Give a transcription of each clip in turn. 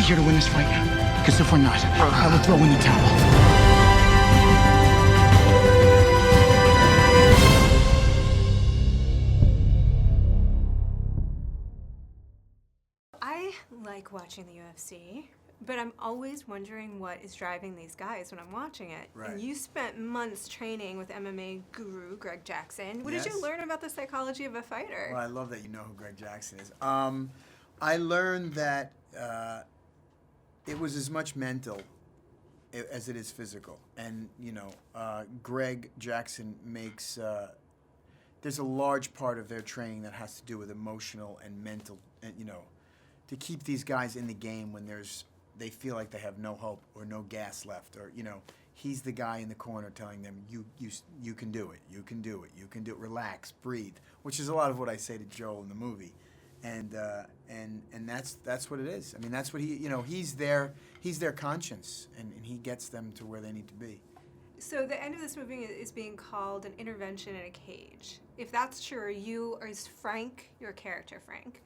we here to win this fight? Because if we're not, I will throw in the towel. I like watching the UFC, but I'm always wondering what is driving these guys when I'm watching it. Right. And you spent months training with MMA guru Greg Jackson. What Yes. did you learn about the psychology of a fighter? Well, I love that you know who Greg Jackson is. I learned that it was as much mental as it is physical. And, Greg Jackson makes, there's a large part of their training that has to do with emotional and mental, to keep these guys in the game when they feel like they have no hope or no gas left, or he's the guy in the corner telling them you can do it, you can do it, you can do it, relax, breathe, which is a lot of what I say to Joel in the movie, and that's what it is. I mean, that's what he's their conscience, and he gets them to where they need to be. So the end of this movie is being called an intervention in a cage. If that's true, is Frank your character, Frank?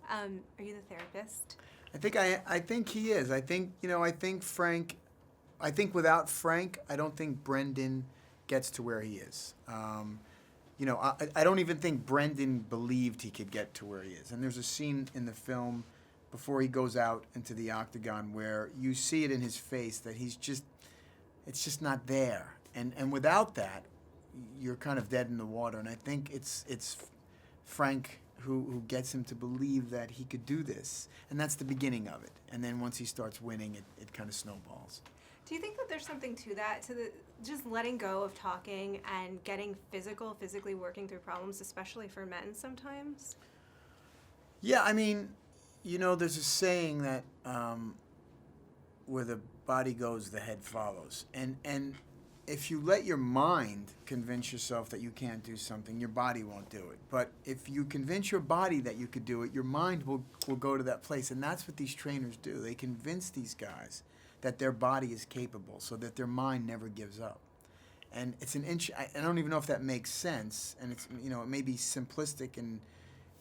Are you the therapist? I think he is. I think Frank. I think without Frank, I don't think Brendan gets to where he is. I don't even think Brendan believed he could get to where he is. And there's a scene in the film before he goes out into the octagon where you see it in his face that it's just not there. And without that, you're kind of dead in the water. And I think it's Frank who gets him to believe that he could do this. And that's the beginning of it. And then once he starts winning, it kind of snowballs. Do you think that there's something to that, just letting go of talking and getting physically working through problems, especially for men sometimes? Yeah, I mean, there's a saying that where the body goes, the head follows. And if you let your mind convince yourself that you can't do something, your body won't do it. But if you convince your body that you could do it, your mind will go to that place. And that's what these trainers do. They convince these guys that their body is capable so that their mind never gives up. And it's I don't even know if that makes sense. And it's, it may be simplistic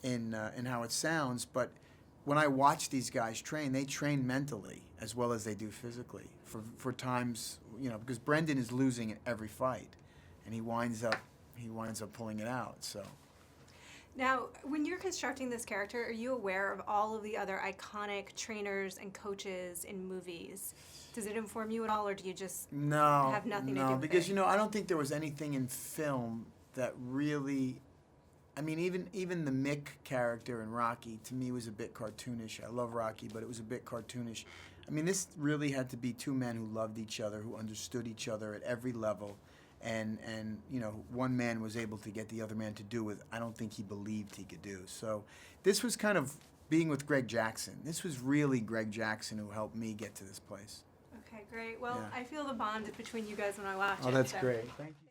in how it sounds, but when I watch these guys train, they train mentally as well as they do physically for times, because Brendan is losing at every fight, and he winds up pulling it out. So. Now, when you're constructing this character, are you aware of all of the other iconic trainers and coaches in movies? Does it inform you at all, or do you just have nothing to do with because it? I don't think there was anything in film that really. I mean, even the Mick character in Rocky, to me, was a bit cartoonish. I love Rocky, but it was a bit cartoonish. I mean, this really had to be two men who loved each other, who understood each other at every level, and one man was able to get the other man to do what I don't think he believed he could do. So this was kind of being with Greg Jackson. This was really Greg Jackson who helped me get to this place. Okay, great. Well, Yeah. I feel the bond between you guys when I watch it. Oh, that's so. great. Thank you.